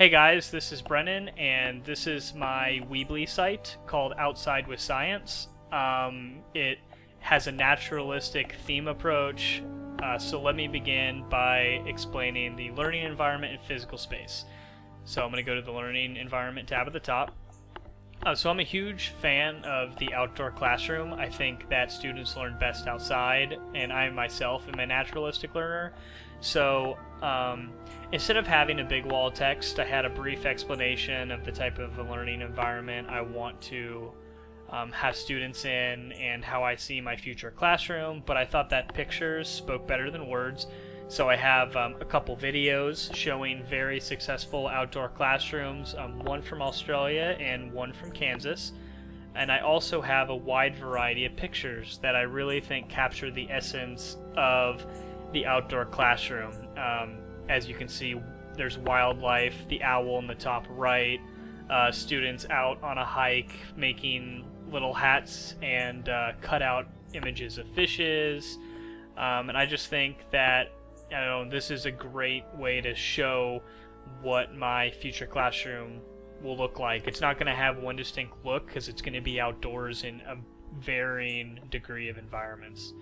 Hey guys, this is Brennan, and this is my Weebly site called Outside with Science. It has a naturalistic theme approach, so let me begin by explaining the learning environment in physical space. So I'm going to go to the Learning Environment tab at the top. So I'm a huge fan of the outdoor classroom. I think that students learn best outside, and I myself am a naturalistic learner. So instead of having a big wall of text, I had a brief explanation of the type of a learning environment I want to have students in and how I see my future classroom, but I thought that pictures spoke better than words. So I have a couple videos showing very successful outdoor classrooms, one from Australia and one from Kansas. And I also have a wide variety of pictures that I really think capture the essence of the outdoor classroom. As you can see, there's wildlife, the owl in the top right, students out on a hike making little hats and cutout images of fishes. And I just think that this is a great way to show what my future classroom will look like. It's not going to have one distinct look because it's going to be outdoors in a varying degree of environments.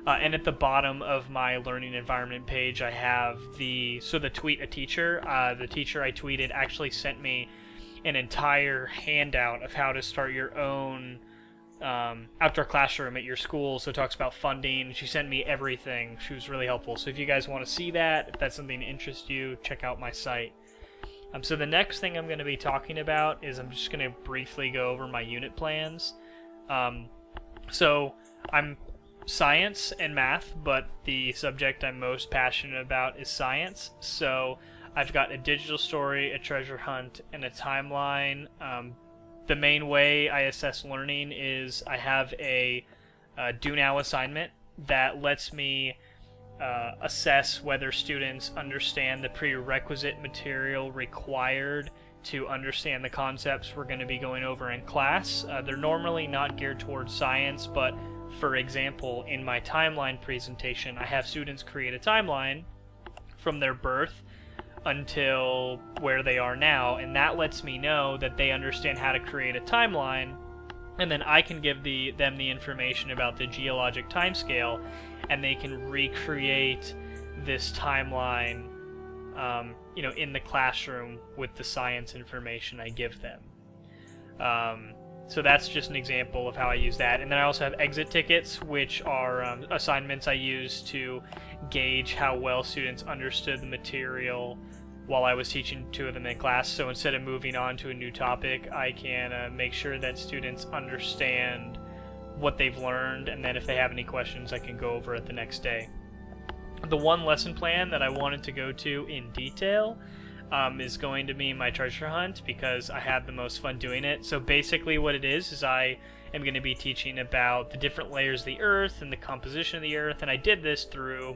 And at the bottom of my learning environment page, I have the tweet a teacher. The teacher I tweeted actually sent me an entire handout of how to start your own outdoor classroom at your school. So it talks about funding. She sent me everything. She was really helpful. So if you guys want to see that, if that's something that interests you, check out my site. So the next thing I'm going to be talking about is I'm just going to briefly go over my unit plans. So I'm science and math, but the subject I'm most passionate about is science. So I've got a digital story, a treasure hunt, and a timeline. The main way I assess learning is I have a do now assignment that lets me assess whether students understand the prerequisite material required to understand the concepts we're going to be going over in class. They're normally not geared towards science, but for example, in my timeline presentation, I have students create a timeline from their birth until where they are now, and that lets me know that they understand how to create a timeline, and then I can give them the information about the geologic timescale, and they can recreate this timeline in the classroom with the science information I give them. So that's just an example of how I use that. And then I also have exit tickets, which are assignments I use to gauge how well students understood the material while I was teaching two of them in class. So instead of moving on to a new topic, I can make sure that students understand what they've learned, and then if they have any questions, I can go over it the next day. The one lesson plan that I wanted to go to in detail is going to be my treasure hunt, because I had the most fun doing it. So basically what it is I am going to be teaching about the different layers of the earth and the composition of the earth, and I did this through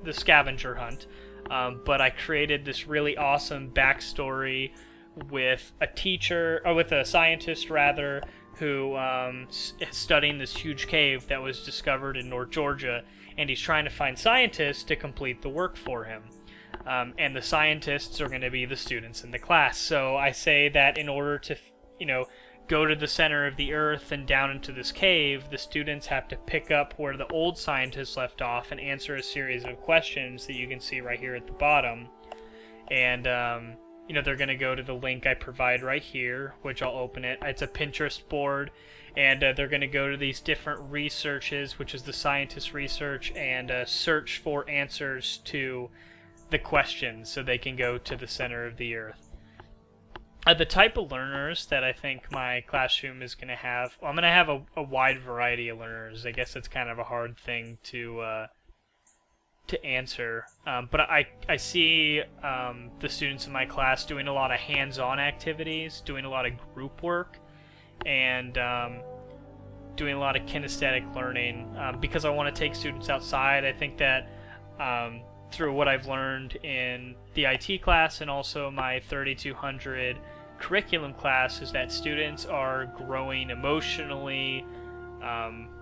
the scavenger hunt, but I created this really awesome backstory with a scientist rather, who is studying this huge cave that was discovered in North Georgia, and he's trying to find scientists to complete the work for him. And the scientists are going to be the students in the class. So I say that in order to, go to the center of the earth and down into this cave, the students have to pick up where the old scientists left off and answer a series of questions that you can see right here at the bottom. And, they're going to go to the link I provide right here, which I'll open it. It's a Pinterest board, and they're going to go to these different researches, which is the scientist research, and search for answers to the questions so they can go to the center of the earth. The type of learners that I think my classroom is going to have, I'm going to have a wide variety of learners. I guess it's kind of a hard thing to answer, but I see the students in my class doing a lot of hands-on activities, doing a lot of group work, and doing a lot of kinesthetic learning, because I want to take students outside. I think that through what I've learned in the IT class and also my 3200 curriculum class is that students are growing emotionally,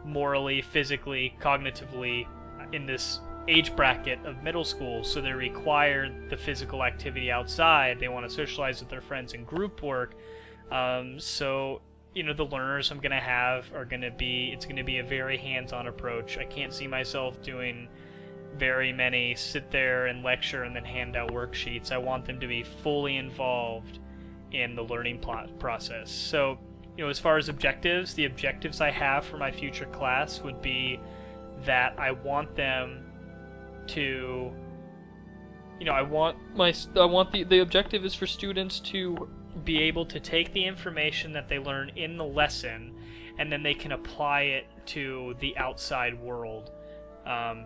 morally, physically, cognitively in this age bracket of middle school, so they require the physical activity outside. They want to socialize with their friends and group work. So the learners I'm going to have are going to be, it's going to be a very hands-on approach. I can't see myself doing very many sit there and lecture and then hand out worksheets. I want them to be fully involved in the learning process. So, as far as objectives, the objectives I have for my future class would be that I want them to, the objective is for students to be able to take the information that they learn in the lesson and then they can apply it to the outside world.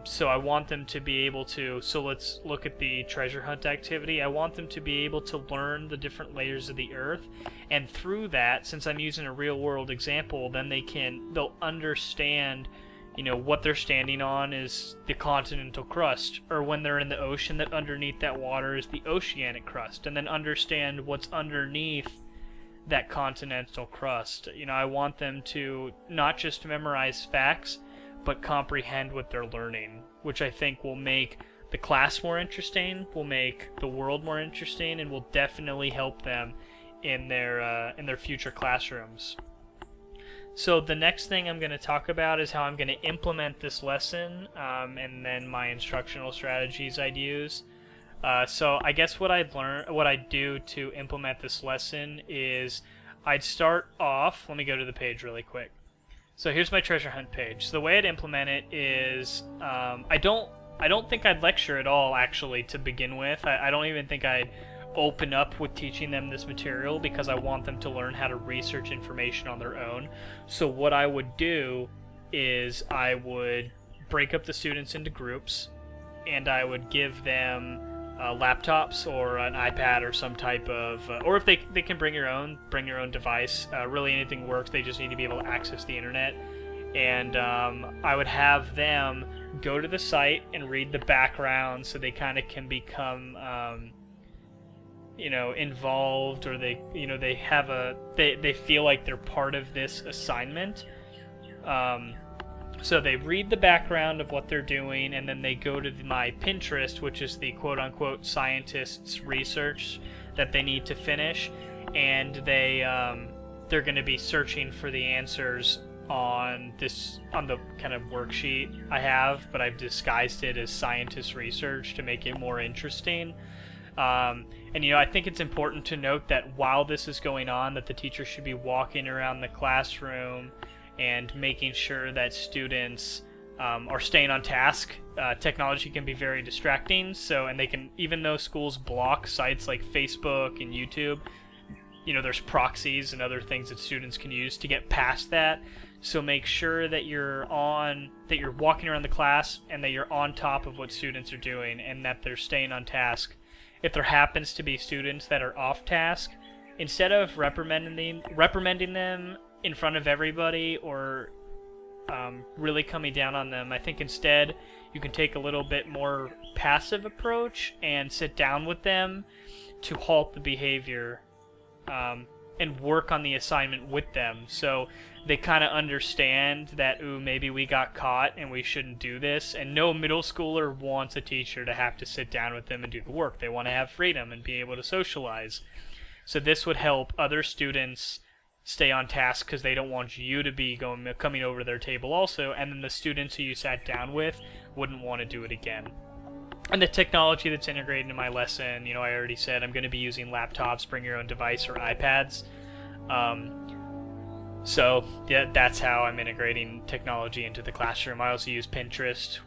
So I want them to be able to, so let's look at the treasure hunt activity. I want them to be able to learn the different layers of the earth, and through that, since I'm using a real world example, then they'll understand what they're standing on is the continental crust, or when they're in the ocean, that underneath that water is the oceanic crust, and then understand what's underneath that continental crust. I want them to not just memorize facts, but comprehend what they're learning, which I think will make the class more interesting, will make the world more interesting, and will definitely help them in their future classrooms. So the next thing I'm going to talk about is how I'm going to implement this lesson, and then my instructional strategies I'd use. So I guess what I'd do to implement this lesson is I'd start off. Let me go to the page really quick. So here's my treasure hunt page. So the way I'd implement it is I don't think I'd lecture at all actually to begin with. I don't even think I'd open up with teaching them this material because I want them to learn how to research information on their own. So what I would do is I would break up the students into groups, and I would give them laptops or an iPad or some type of, or if they can bring your own device. Really anything works. They just need to be able to access the internet. And I would have them go to the site and read the background so they kind of can become involved, or they feel like they're part of this assignment. So they read the background of what they're doing, and then they go to my Pinterest, which is the quote-unquote scientists' research that they need to finish, and they're going to be searching for the answers on the kind of worksheet I have, but I've disguised it as scientist research to make it more interesting. And I think it's important to note that while this is going on, that the teacher should be walking around the classroom and making sure that students are staying on task. Technology can be very distracting, and they can, even though schools block sites like Facebook and YouTube, there's proxies and other things that students can use to get past that. So make sure that you're walking around the class and that you're on top of what students are doing and that they're staying on task. If there happens to be students that are off task, instead of reprimanding them in front of everybody or really coming down on them, I think instead you can take a little bit more passive approach and sit down with them to halt the behavior and work on the assignment with them, so they kind of understand that, ooh, maybe we got caught and we shouldn't do this. And no middle schooler wants a teacher to have to sit down with them and do the work. They want to have freedom and be able to socialize. So this would help other students stay on task because they don't want you to be coming over to their table also, and then the students who you sat down with wouldn't want to do it again. And the technology that's integrated into my lesson, I already said I'm going to be using laptops, bring your own device, or iPads. So yeah, that's how I'm integrating technology into the classroom. I also use Pinterest,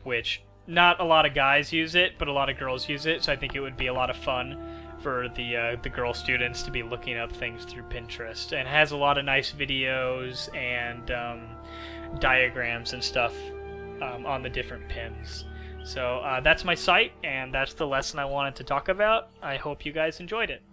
which not a lot of guys use it, but a lot of girls use it, so I think it would be a lot of fun for the girl students to be looking up things through Pinterest. And it has a lot of nice videos and diagrams and stuff on the different pins. So that's my site, and that's the lesson I wanted to talk about. I hope you guys enjoyed it.